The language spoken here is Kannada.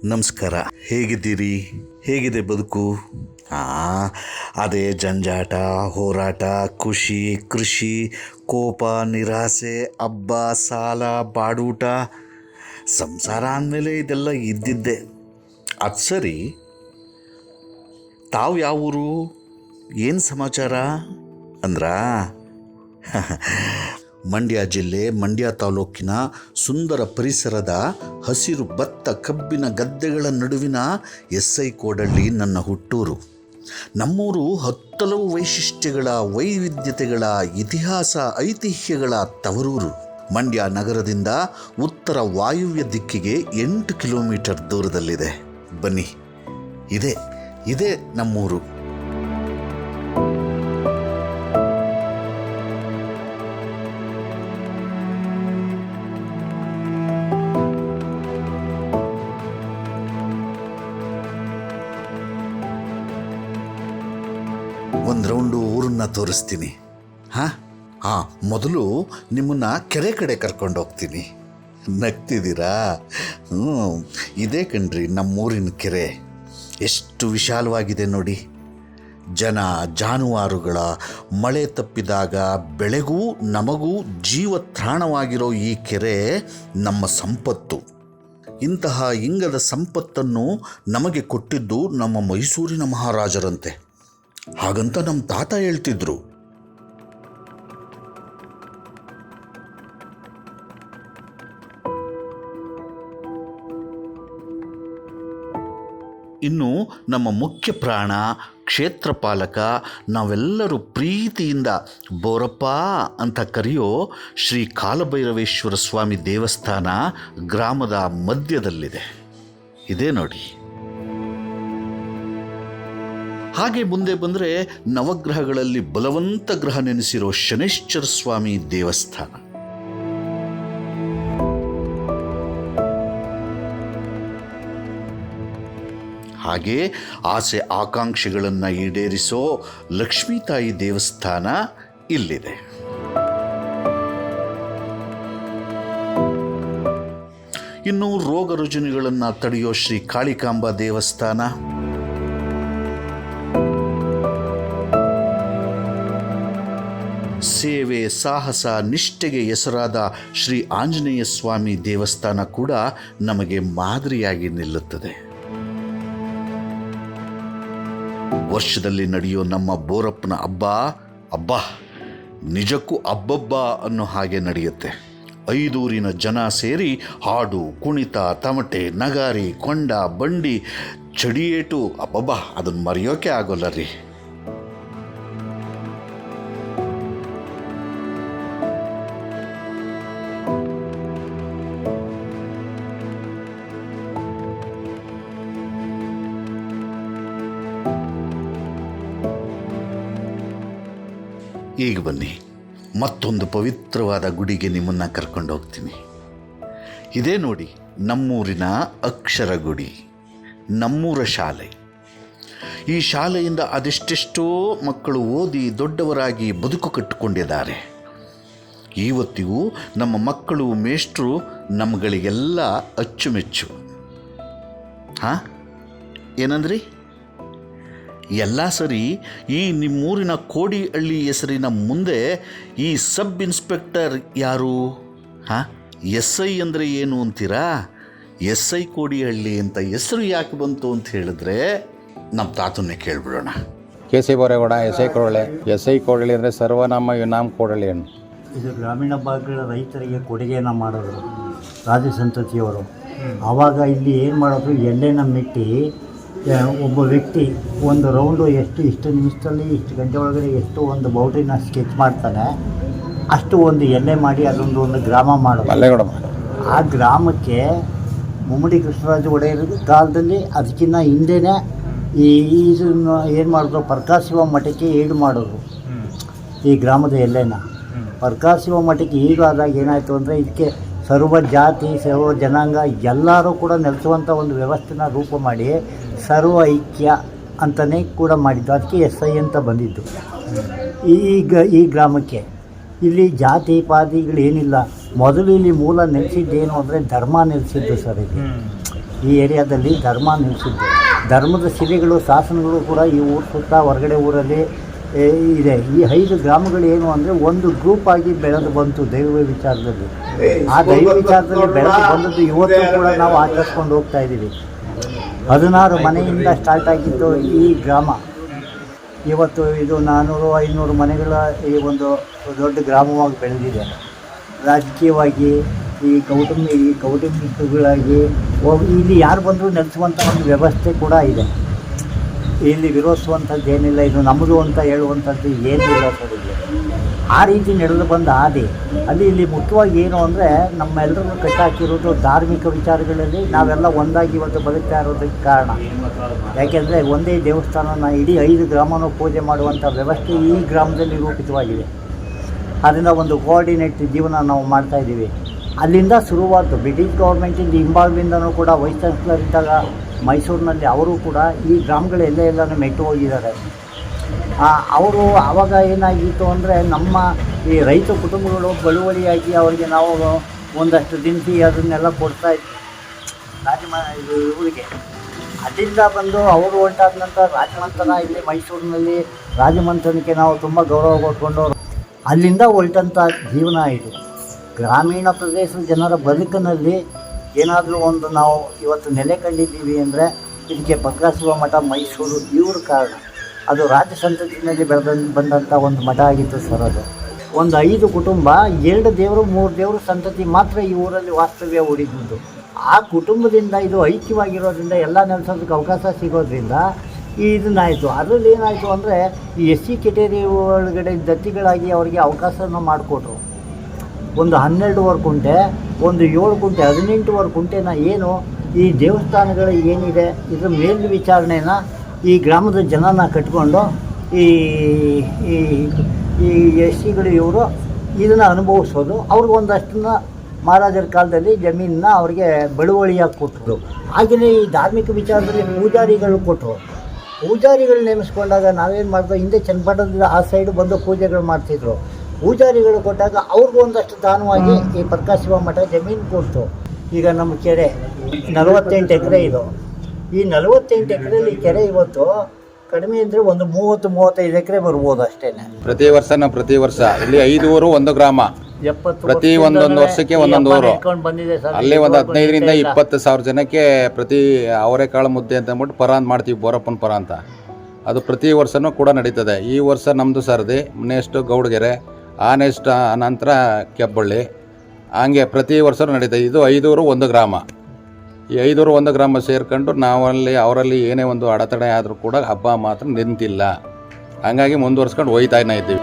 ನಮಸ್ಕಾರ. ಹೇಗಿದ್ದೀರಿ? ಹೇಗಿದೆ ಬದುಕು? ಅದೇ ಜಂಜಾಟ, ಹೋರಾಟ, ಖುಷಿ, ಕೃಷಿ, ಕೋಪ, ನಿರಾಸೆ, ಹಬ್ಬ, ಸಾಲ, ಬಾಡೂಟ. ಸಂಸಾರ ಅಂದಮೇಲೆ ಇದೆಲ್ಲ ಇದ್ದಿದ್ದೆ. ಅದು ಸರಿ, ತಾವು ಯಾವ ಊರು? ಏನು ಸಮಾಚಾರ ಅಂದ್ರ? ಮಂಡ್ಯ ಜಿಲ್ಲೆ, ಮಂಡ್ಯ ತಾಲೂಕಿನ ಸುಂದರ ಪರಿಸರದ ಹಸಿರು ಭತ್ತ ಕಬ್ಬಿನ ಗದ್ದೆಗಳ ನಡುವಿನ ಎಸ್ಐ ಕೋಡಳ್ಳಿ ನನ್ನ ಹುಟ್ಟೂರು. ನಮ್ಮೂರು ಹತ್ತಲವು ವೈಶಿಷ್ಟ್ಯಗಳ, ವೈವಿಧ್ಯತೆಗಳ, ಇತಿಹಾಸ ಐತಿಹ್ಯಗಳ ತವರೂರು. ಮಂಡ್ಯ ನಗರದಿಂದ ಉತ್ತರ ವಾಯುವ್ಯ ದಿಕ್ಕಿಗೆ 8 ಕಿಲೋಮೀಟರ್ ದೂರದಲ್ಲಿದೆ. ಬನ್ನಿ, ಇದೇ ನಮ್ಮೂರು. ಒಂದು ರೌಂಡು ಊರನ್ನ ತೋರಿಸ್ತೀನಿ. ಮೊದಲು ನಿಮ್ಮನ್ನ ಕೆರೆ ಕಡೆ ಕರ್ಕೊಂಡು ಹೋಗ್ತೀನಿ. ನಗ್ತಿದ್ದೀರಾ? ಇದೇ ಕಣ್ರಿ ನಮ್ಮೂರಿನ ಕೆರೆ. ಎಷ್ಟು ವಿಶಾಲವಾಗಿದೆ ನೋಡಿ. ಜನ ಜಾನುವಾರುಗಳ ಮಳೆ ತಪ್ಪಿದಾಗ ಬೆಳೆಗೂ ನಮಗೂ ಜೀವತ್ರಾಣವಾಗಿರೋ ಈ ಕೆರೆ ನಮ್ಮ ಸಂಪತ್ತು. ಇಂತಹ ಇಂಗದ ಸಂಪತ್ತನ್ನು ನಮಗೆ ಕೊಟ್ಟಿದ್ದು ನಮ್ಮ ಮೈಸೂರಿನ ಮಹಾರಾಜರಂತೆ. ಹಾಗಂತ ನಮ್ಮ ತಾತ ಹೇಳ್ತಿದ್ರು. ಇನ್ನು ನಮ್ಮ ಮುಖ್ಯ ಪ್ರಾಣ, ಕ್ಷೇತ್ರಪಾಲಕ, ನಾವೆಲ್ಲರೂ ಪ್ರೀತಿಯಿಂದ ಬೋರಪ್ಪ ಅಂತ ಕರೆಯೋ ಶ್ರೀ ಕಾಲಭೈರವೇಶ್ವರ ಸ್ವಾಮಿ ದೇವಸ್ಥಾನ ಗ್ರಾಮದ ಮಧ್ಯದಲ್ಲಿದೆ. ಇದೇ ನೋಡಿ. ಹಾಗೆ ಮುಂದೆ ಬಂದರೆ ನವಗ್ರಹಗಳಲ್ಲಿ ಬಲವಂತ ಗ್ರಹ ನೆನೆಸಿರೋ ಶನೈಶ್ಚರ ಸ್ವಾಮಿ ದೇವಸ್ಥಾನ. ಹಾಗೆ ಆಸೆ ಆಕಾಂಕ್ಷೆಗಳನ್ನು ಈಡೇರಿಸೋ ಲಕ್ಷ್ಮೀ ತಾಯಿ ದೇವಸ್ಥಾನ ಇಲ್ಲಿದೆ. ಇನ್ನು ರೋಗ ರುಜಿನಗಳನ್ನು ತಡೆಯೋ ಶ್ರೀ ಕಾಳಿಕಾಂಬಾ ದೇವಸ್ಥಾನ, ಸೇವೆ, ಸಾಹಸ, ನಿಷ್ಠೆಗೆ ಹೆಸರಾದ ಶ್ರೀ ಆಂಜನೇಯ ಸ್ವಾಮಿ ದೇವಸ್ಥಾನ ಕೂಡ ನಮಗೆ ಮಾದರಿಯಾಗಿ ನಿಲ್ಲುತ್ತದೆ. ವರ್ಷದಲ್ಲಿ ನಡೆಯೋ ನಮ್ಮ ಬೋರಪ್ಪನ ಹಬ್ಬ ನಿಜಕ್ಕೂ ಹಬ್ಬಬ್ಬ ಅನ್ನೋ ಹಾಗೆ ನಡೆಯುತ್ತೆ. 5 ಊರಿನ ಜನ ಸೇರಿ ಹಾಡು, ಕುಣಿತ, ತಮಟೆ, ನಗಾರಿ, ಕೊಂಡ, ಬಂಡಿ, ಚಡಿಯೇಟು, ಅದನ್ನು ಮರೆಯೋಕೆ ಆಗೋಲ್ಲ ರೀ. ಈಗ ಬನ್ನಿ, ಮತ್ತೊಂದು ಪವಿತ್ರವಾದ ಗುಡಿಗೆ ನಿಮ್ಮನ್ನು ಕರ್ಕೊಂಡು ಹೋಗ್ತೀನಿ. ಇದೇ ನೋಡಿ ನಮ್ಮೂರಿನ ಅಕ್ಷರ ಗುಡಿ, ನಮ್ಮೂರ ಶಾಲೆ. ಈ ಶಾಲೆಯಿಂದ ಅದೆಷ್ಟೆಷ್ಟೋ ಮಕ್ಕಳು ಓದಿ ದೊಡ್ಡವರಾಗಿ ಬದುಕು ಕಟ್ಟಿಕೊಂಡಿದ್ದಾರೆ. ಇವತ್ತಿಗೂ ನಮ್ಮ ಮಕ್ಕಳು, ಮೇಷ್ಟ್ರು ನಮ್ಮಗಳಿಗೆಲ್ಲ ಅಚ್ಚುಮೆಚ್ಚು. ಏನಂದ್ರಿ? ಎಲ್ಲ ಸರಿ. ಈ ನಿಮ್ಮೂರಿನ ಕೋಡಿಹಳ್ಳಿ ಹೆಸರಿನ ಮುಂದೆ ಈ ಸಬ್ ಇನ್ಸ್ಪೆಕ್ಟರ್ ಯಾರು? SI ಅಂದರೆ ಏನು ಅಂತೀರಾ? SI ಕೋಡಿಹಳ್ಳಿ ಅಂತ ಹೆಸರು ಯಾಕೆ ಬಂತು ಅಂತ ಹೇಳಿದ್ರೆ ನಮ್ಮ ತಾತನ್ನೇ ಕೇಳ್ಬಿಡೋಣ. KC ಬೋರೇಗೌಡ, SI ಕೋಡಳ್ಳಿ ಅಂದರೆ ಸರ್ವನಾಮ ಯುನಾಮ್ ಕೋಡಳ್ಳಿ ಅನ್ನು. ಇದು ಗ್ರಾಮೀಣ ಭಾಗಗಳ ರೈತರಿಗೆ ಕೊಡುಗೆಯನ್ನು ಮಾಡೋದು ರಾಜ ಸಂತತಿಯವರು. ಆವಾಗ ಇಲ್ಲಿ ಏನು ಮಾಡೋದು, ಎಣ್ಣೆನ ಮೆಟ್ಟಿ ಒಬ್ಬ ವ್ಯಕ್ತಿ ಒಂದು ರೌಂಡು ಇಷ್ಟು ನಿಮಿಷದಲ್ಲಿ ಇಷ್ಟು ಗಂಟೆ ಒಳಗಡೆ ಎಷ್ಟು ಒಂದು ಬೌಂಡ್ರಿನ ಸ್ಕೆಚ್ ಮಾಡ್ತಾನೆ, ಅಷ್ಟು ಒಂದು ಎಣ್ಣೆ ಮಾಡಿ ಅದೊಂದು ಗ್ರಾಮ ಮಾಡೋದು. ಆ ಗ್ರಾಮಕ್ಕೆ ಮುಮ್ಮಡಿ ಕೃಷ್ಣರಾಜ ಒಡೆಯರ ಕಾಲದಲ್ಲಿ ಅದಕ್ಕಿಂತ ಹಿಂದೆನೇ ಇದನ್ನು ಏನು ಮಾಡಿದ್ರು, ಪರ್ಕಾಶಿವ ಮಠಕ್ಕೆ ಈಡು ಮಾಡೋದು ಈ ಗ್ರಾಮದ ಎಲ್ಲೇನ. ಪರ್ಕಾಶಿವ ಮಠಕ್ಕೆ ಈಡು ಆದಾಗ ಏನಾಯಿತು ಅಂದರೆ, ಇದಕ್ಕೆ ಸರ್ವ ಜಾತಿ, ಸರ್ವ ಜನಾಂಗ ಎಲ್ಲರೂ ಕೂಡ ನೆಲೆಸುವಂಥ ಒಂದು ವ್ಯವಸ್ಥೆನ ರೂಪ ಮಾಡಿ ಸರ್ವ ಐಕ್ಯ ಅಂತಲೇ ಕೂಡ ಮಾಡಿದ್ದು. ಅದಕ್ಕೆ SI ಅಂತ ಬಂದಿದ್ದು. ಈ ಗ್ರಾಮಕ್ಕೆ ಇಲ್ಲಿ ಜಾತಿ ಪಾತಿಗಳೇನಿಲ್ಲ. ಮೊದಲು ಇಲ್ಲಿ ಮೂಲ ನೆಲೆಸಿದ್ದೇನು ಅಂದರೆ ಧರ್ಮ ನೆಲೆಸಿದ್ದು ಸರ್. ಇಲ್ಲಿ ಈ ಏರಿಯಾದಲ್ಲಿ ಧರ್ಮ ನಿಲ್ಲಿಸಿದ್ದು. ಧರ್ಮದ ಶಿಲೆಗಳು ಶಾಸನಗಳು ಕೂಡ ಈ ಊರು ಸುತ್ತ ಹೊರಗಡೆ ಊರಲ್ಲಿ ಇದೆ. ಈ 5 ಗ್ರಾಮಗಳು ಏನು ಅಂದರೆ ಒಂದು ಗ್ರೂಪ್ ಆಗಿ ಬೆಳೆದು ಬಂತು ದೈವ ವಿಚಾರದಲ್ಲಿ. ಆ ದೈವ ವಿಚಾರದಲ್ಲಿ ಬೆಳೆದು ಬಂದದ್ದು ಇವತ್ತು ಕೂಡ ನಾವು ಆಚರಿಸ್ಕೊಂಡು ಹೋಗ್ತಾ ಇದ್ದೀವಿ. 16 ಮನೆಯಿಂದ ಸ್ಟಾರ್ಟ್ ಆಗಿದ್ದು ಈ ಗ್ರಾಮ ಇವತ್ತು ಇದು 400-500 ಮನೆಗಳ ಈ ಒಂದು ದೊಡ್ಡ ಗ್ರಾಮವಾಗಿ ಬೆಳೆದಿದೆ. ರಾಜಕೀಯವಾಗಿ ಈ ಕೌಟುಂಬಿಕಗಳಾಗಿ ಇಲ್ಲಿ ಯಾರು ಬಂದರೂ ನೆಲೆಸುವಂಥ ಒಂದು ವ್ಯವಸ್ಥೆ ಕೂಡ ಇದೆ. ಇಲ್ಲಿ ವಿರೋಧಿಸುವಂಥದ್ದು ಏನಿಲ್ಲ, ಇದು ನಮ್ಮದು ಅಂತ ಹೇಳುವಂಥದ್ದು ಏನಿಲ್ಲ ಸರ್. ಇಲ್ಲಿ ಆ ರೀತಿ ನಡೆದು ಬಂದ ಹಾದಿ ಅಲ್ಲಿ ಇಲ್ಲಿ ಮುಖ್ಯವಾಗಿ ಏನು ಅಂದರೆ ನಮ್ಮೆಲ್ಲರನ್ನು ಕಟ್ಟಾಕಿರೋದು ಧಾರ್ಮಿಕ ವಿಚಾರಗಳಲ್ಲಿ ನಾವೆಲ್ಲ ಒಂದಾಗಿ ಇವತ್ತು ಬದುಕ್ತಾ ಇರೋದಕ್ಕೆ ಕಾರಣ. ಯಾಕೆಂದರೆ ಒಂದೇ ದೇವಸ್ಥಾನನ ಇಡೀ 5 ಗ್ರಾಮನೂ ಪೂಜೆ ಮಾಡುವಂಥ ವ್ಯವಸ್ಥೆ ಈ ಗ್ರಾಮದಲ್ಲಿ ರೂಪಿತವಾಗಿದೆ. ಅದರಿಂದ ಒಂದು ಕೋಆರ್ಡಿನೇಟ್ ಜೀವನ ನಾವು ಮಾಡ್ತಾಯಿದ್ದೀವಿ. ಅಲ್ಲಿಂದ ಶುರುವಾದ್ದು ಬ್ರಿಟಿಷ್ ಗೌರ್ಮೆಂಟಿಂದ ಹಿಂಬಾಗಿಲಿಂದನೂ ಕೂಡ ವೈಸ್ ಚಾನ್ಸಲರ್ ಇದ್ದಾಗ ಮೈಸೂರಿನಲ್ಲಿ ಅವರು ಕೂಡ ಈ ಗ್ರಾಮಗಳೆಲ್ಲನೂ ಮೆಟ್ಟು ಹೋಗಿದ್ದಾರೆ. ಅವರು ಆವಾಗ ಏನಾಗಿತ್ತು ಅಂದರೆ ನಮ್ಮ ಈ ರೈತ ಕುಟುಂಬಗಳು ಬಳುವಳಿಯಾಗಿ ಅವರಿಗೆ ನಾವು ಒಂದಷ್ಟು ದಿನಸಿ ಅದನ್ನೆಲ್ಲ ಕೊಡ್ತಾಯಿದ್ವಿ ಇವರಿಗೆ. ಅಲ್ಲಿಂದ ಬಂದು ಅವರು ಹೊರಟಾದ ನಂತರ ರಾಜಮಂಥನ ಇಲ್ಲಿ ಮೈಸೂರಿನಲ್ಲಿ ರಾಜಮಂಥನಕ್ಕೆ ನಾವು ತುಂಬ ಗೌರವ ಕೊಟ್ಕೊಂಡು ಅಲ್ಲಿಂದ ಹೊರಟಂಥ ಜೀವನ ಇದು. ಗ್ರಾಮೀಣ ಪ್ರದೇಶದ ಜನರ ಬದುಕಿನಲ್ಲಿ ಏನಾದರೂ ಒಂದು ನಾವು ಇವತ್ತು ನೆಲೆ ಕಂಡಿದ್ದೀವಿ ಅಂದರೆ ಇದಕ್ಕೆ ಬಗ್ಗಾಸುವ ಮಠ ಮೈಸೂರು ಇವ್ರ ಕಾರಣ. ಅದು ರಾಜ ಸಂತತಿನಲ್ಲಿ ಬಂದಂಥ ಒಂದು ಮಠ ಆಗಿತ್ತು ಸರ್. ಅದು ಒಂದು 5 ಕುಟುಂಬ 2 ದೇವರು 3 ದೇವರು ಸಂತತಿ ಮಾತ್ರ ಈ ಊರಲ್ಲಿ ವಾಸ್ತವ್ಯ ಹೂಡಿದ್ದು. ಆ ಕುಟುಂಬದಿಂದ ಇದು ಐಕ್ಯವಾಗಿರೋದ್ರಿಂದ ಎಲ್ಲ ನೆಲೆಸೋದಕ್ಕೆ ಅವಕಾಶ ಸಿಗೋದ್ರಿಂದ ಇದನ್ನಾಯಿತು. ಅದರಲ್ಲಿ ಏನಾಯಿತು ಅಂದರೆ ಈ SC ಕೆಟೇರಿ ಒಳಗಡೆ ದತ್ತಿಗಳಾಗಿ ಅವರಿಗೆ ಅವಕಾಶನ ಮಾಡಿಕೊಟ್ರು. ಒಂದು 12 ಕುಂಟೆ, ಒಂದು 7 ಕುಂಟೆ, 18 ಕುಂಟೆನ ಏನು ಈ ದೇವಸ್ಥಾನಗಳು ಏನಿದೆ ಇದ್ರ ಮೇಲ್ವಿಚಾರಣೆನ ಈ ಗ್ರಾಮದ ಜನನ ಕಟ್ಕೊಂಡು ಈ SCಗಳು ಇವರು ಇದನ್ನು ಅನುಭವಿಸೋದು. ಅವ್ರಿಗೊಂದಷ್ಟನ್ನ ಮಹಾರಾಜರ ಕಾಲದಲ್ಲಿ ಜಮೀನನ್ನ ಅವ್ರಿಗೆ ಬಳುವಳಿಯಾಗಿ ಕೊಟ್ಟರು. ಹಾಗೆಯೇ ಈ ಧಾರ್ಮಿಕ ವಿಚಾರದಲ್ಲಿ ಪೂಜಾರಿಗಳು ಕೊಟ್ಟರು. ಪೂಜಾರಿಗಳು ನೇಮಿಸ್ಕೊಂಡಾಗ ನಾವೇನು ಮಾಡಿದ್ವಿ, ಹಿಂದೆ ಚನ್ನಪಟ್ಟಣದಿಂದ ಆ ಸೈಡು ಬಂದು ಪೂಜೆಗಳು ಮಾಡ್ತಿದ್ರು. ಪೂಜಾರಿಗಳು ಕೊಟ್ಟಾಗ ಅವ್ರಿಗೂ ಒಂದಷ್ಟು ದಾನವಾಗಿ ಈ ಪ್ರಕಾಶಿವ ಮಠ ಜಮೀನು ಕೊಡ್ತು. ಈಗ ನಮ್ಮ ಕೆರೆ 48 ಎಕರೆ ಇದು. ಈ 48 ಎಕರೆಯಲ್ಲಿ ಕೆರೆ ಇವತ್ತು ಕಡಿಮೆ ಅಂದರೆ ಒಂದು 30-35 ಎಕರೆ ಬರ್ಬೋದು ಅಷ್ಟೇ. ಪ್ರತಿ ವರ್ಷ ಇಲ್ಲಿ 5 ಊರು 1 ಗ್ರಾಮ, ಪ್ರತಿ ಒಂದೊಂದು ವರ್ಷಕ್ಕೆ ಒಂದೊಂದು ಊರು. ಅಲ್ಲಿ ಒಂದು 15ರಿಂದ 20 ಸಾವಿರ ಜನಕ್ಕೆ ಪ್ರತಿ ಅವರೆಕಾಳು ಮುದ್ದೆ ಅಂತ ಅಂದ್ಬಿಟ್ಟು ಪರ ಅಂತ ಮಾಡ್ತೀವಿ, ಬೋರಪ್ಪನ ಪರ ಅಂತ. ಅದು ಪ್ರತಿ ವರ್ಷವೂ ಕೂಡ ನಡೀತದೆ. ಈ ವರ್ಷ ನಮ್ಮದು ಸರದಿ, ನೆಕ್ಸ್ಟ್ ಗೌಡಗೆರೆ, ಆ ನೆಕ್ಸ್ಟ್ ನಂತರ ಕೆಬ್ಬಳ್ಳಿ, ಹಂಗೆ ಪ್ರತಿ ವರ್ಷ ನಡೀತದೆ. ಇದು 5 ಊರು 1 ಗ್ರಾಮ. ಈ 5 ಊರು 1 ಗ್ರಾಮ ಸೇರ್ಕೊಂಡು ಅವರಲ್ಲಿ ಏನೇ ಒಂದು ಅಡೆತಡೆ ಆದರೂ ಕೂಡ ಹಬ್ಬ ಮಾತ್ರ ನಿಂತಿಲ್ಲ. ಹಾಗಾಗಿ ಮುಂದುವರ್ಸ್ಕೊಂಡು ಹೋಗ್ತಾನೆ ಇದ್ದೀವಿ.